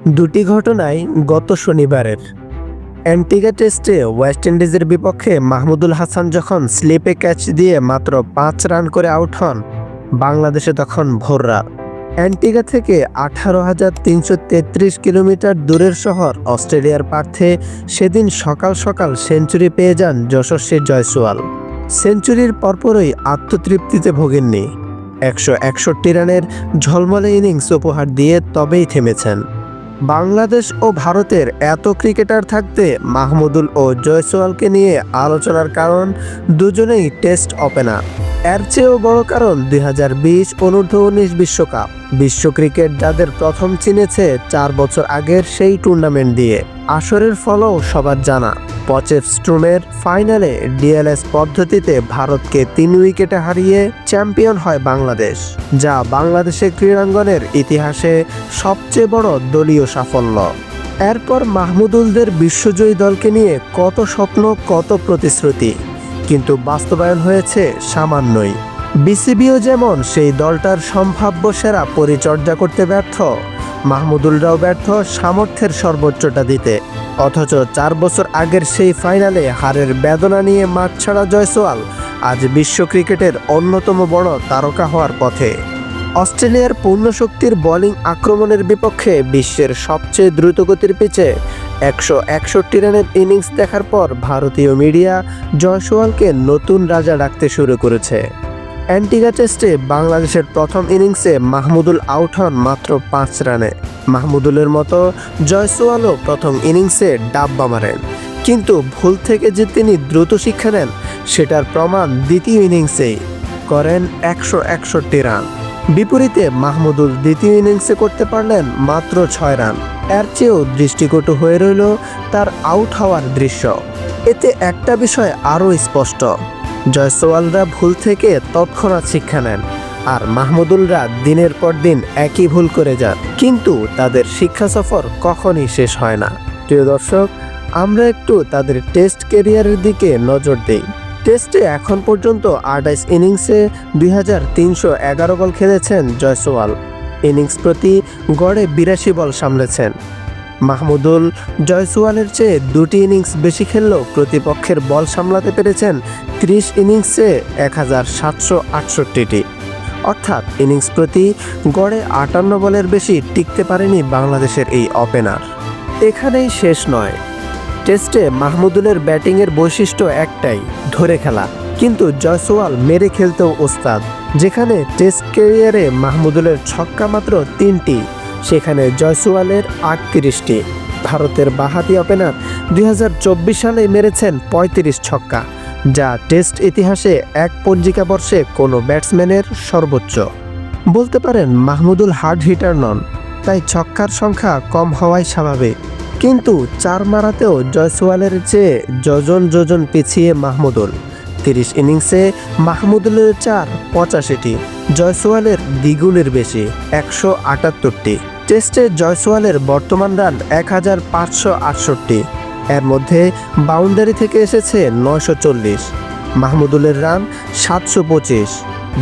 দুটি ঘটনাই গত শনিবারের। অ্যান্টিগা টেস্টে ওয়েস্ট ইন্ডিজের বিপক্ষে মাহমুদুল হাসান যখন স্লিপে ক্যাচ দিয়ে মাত্র 5 রান করে আউট হন, বাংলাদেশে তখন ভোররাত। অ্যান্টিগা থেকে 18,333 কিলোমিটার দূরের শহর অস্ট্রেলিয়ার পার্থে সেদিন সকাল সকাল সেঞ্চুরি পেয়ে যান যশস্বী জয়সওয়াল। সেঞ্চুরির পরপরই আত্মতৃপ্তিতে ভোগেননি। 161 রানের ঝলমলে ইনিংস উপহার দিয়ে তবেই থেমেছেন। বাংলাদেশ ও ভারতের এত ক্রিকেটার থাকতে মাহমুদুল ও জয়সওয়ালকে নিয়ে আলোচনার কারণ দুজনেই টেস্ট ওপেনার। এর চেয়েও বড় কারণ 2020 অনূর্ধ্ব-19 বিশ্বকাপ। বিশ্ব ক্রিকেট যাদের প্রথম চিনেছে 4 বছর আগের সেই টুর্নামেন্ট দিয়ে। আসরের ফলও সবার জানা। পচেফস্ট্রুমের ফাইনালে ডিএলএস পদ্ধতিতে ভারতকে 3 উইকেটে হারিয়ে চ্যাম্পিয়ন হয় বাংলাদেশ, যা বাংলাদেশের ক্রীড়াঙ্গনের ইতিহাসে সবচেয়ে বড় দলীয় সাফল্য। এরপর মাহমুদুলদের বিশ্বজয়ী দলকে নিয়ে কত স্বপ্ন, কত প্রতিশ্রুতি, কিন্তু বাস্তবায়ন হয়েছে সামান্যই। বিসিবিও যেমন সেই দলটার সম্ভাব্য সেরা পরিচর্যা করতে ব্যর্থ, মাহমুদুলরাও ব্যর্থ সামর্থ্যের সর্বোচ্চটা দিতে। অথচ 4 বছর আগের সেই ফাইনালে হারের বেদনা নিয়ে মাঠ ছাড়া জয়সওয়াল আজ বিশ্ব ক্রিকেটের অন্যতম বড় তারকা হওয়ার পথে। অস্ট্রেলিয়ার পূর্ণশক্তির বোলিং আক্রমণের বিপক্ষে বিশ্বের সবচেয়ে দ্রুতগতির পিচে 161 রানের ইনিংস দেখার পর ভারতীয় মিডিয়া জয়সওয়ালকে নতুন রাজা ডাকতে শুরু করেছে। অ্যান্টিগা টেস্টে বাংলাদেশের প্রথম ইনিংসে মাহমুদুল আউট হন মাত্র 5 রানে। মাহমুদুলের মতো জয়সওয়ালও প্রথম ইনিংসে ডাব্বা মারেন, কিন্তু ভুল থেকে যে তিনি দ্রুত শিক্ষা নেন সেটার প্রমাণ দ্বিতীয় ইনিংসেই করেন 161 রান। বিপরীতে মাহমুদুল দ্বিতীয় ইনিংসে করতে পারলেন মাত্র 6 রান। এর চেয়েও দৃষ্টিকটু হয়ে রইল তার আউট হওয়ার দৃশ্য। এতে একটা বিষয় আরও স্পষ্ট, জয়সওয়ালরা ভুল থেকে তৎক্ষণাৎ শিক্ষা নেন, আর মাহমুদুলরা দিনের পর দিন একই ভুল করে যান, কিন্তু তাদের শিক্ষা সফর কখনই শেষ হয় না। প্রিয় দর্শক, আমরা একটু তাদের টেস্ট ক্যারিয়ারের দিকে নজর দিই। টেস্টে এখন পর্যন্ত 28 ইনিংসে 2311 বল খেলেছেন জয়সওয়াল। ইনিংস প্রতি গড়ে 82 বল সামলেছেন। মাহমুদুল জয়সওয়ালের চেয়ে 2টি ইনিংস বেশি খেললেও প্রতিপক্ষের বল সামলাতে পেরেছেন 30 ইনিংসে 1768টি। অর্থাৎ ইনিংস প্রতি গড়ে 58 বলের বেশি টিকতে পারেনি বাংলাদেশের এই ওপেনার। এখানেই শেষ নয়। টেস্টে মাহমুদুলের ব্যাটিংয়ের বৈশিষ্ট্য একটাই, ধরে খেলা, কিন্তু জয়সওয়াল মেরে খেলতেও ওস্তাদ। যেখানে টেস্ট ক্যারিয়ারে মাহমুদুলের ছক্কা মাত্র 3টি, সেখানে জয়সওয়ালের 38টি। ভারতের বাঁহাতি ওপেনার 2024 সালে মেরেছেন 35 ছক্কা, যা টেস্ট ইতিহাসে এক পঞ্জিকা বর্ষে কোনো ব্যাটসম্যানের সর্বোচ্চ। বলতে পারেন মাহমুদুল হার্ড হিটার নন, তাই ছক্কার সংখ্যা কম হওয়াই স্বাভাবিক। কিন্তু 4 মারাতেও জয়সওয়ালের চেয়ে যোজন পিছিয়ে মাহমুদুল। 30 ইনিংসে মাহমুদুলের 4 85টি, জয়সওয়ালের দ্বিগুণের বেশি 178টি। টেস্টে জয়সওয়ালের বর্তমান রান 1568, এর মধ্যে বাউন্ডারি থেকে এসেছে 940। মাহমুদুলের রান 725,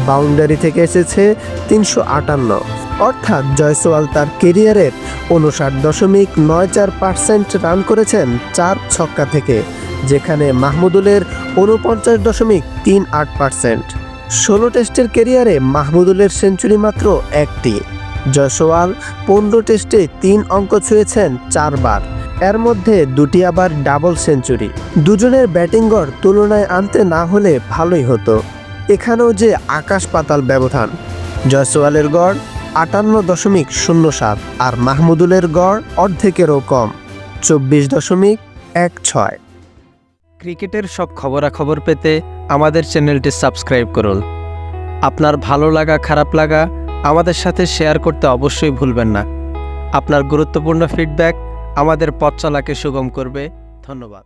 বাউন্ডারি থেকে এসেছে 358। অর্থাৎ জয়সওয়াল তার কেরিয়ারের 59.94% রান করেছেন 4 ছক্কা থেকে, যেখানে মাহমুদুলের 49.38%। 16 টেস্টের কেরিয়ারে মাহমুদুলের সেঞ্চুরি মাত্র 1টি। জয়সওয়াল 15 টেস্টে 3 অঙ্ক ছুঁয়েছেন 4 বার, এর মধ্যে 2টি আবার ডাবল সেঞ্চুরি। দুজনের ব্যাটিং গড় তুলনায় আনতে না হলে ভালোই হতো। এখানেও যে আকাশ পাতাল ব্যবধান। জয়সওয়ালের গড় 58.07 আর মাহমুদুলের গড় অর্ধেকেরও কম, 24.16। ক্রিকেটের সব খবরাখবর পেতে আমাদের চ্যানেলটি সাবস্ক্রাইব করুন। আপনার ভালো লাগা, খারাপ লাগা আমাদের সাথে শেয়ার করতে অবশ্যই ভুলবেন না। আপনার গুরুত্বপূর্ণ ফিডব্যাক আমাদের পথ চলাকে সুগম করবে। ধন্যবাদ।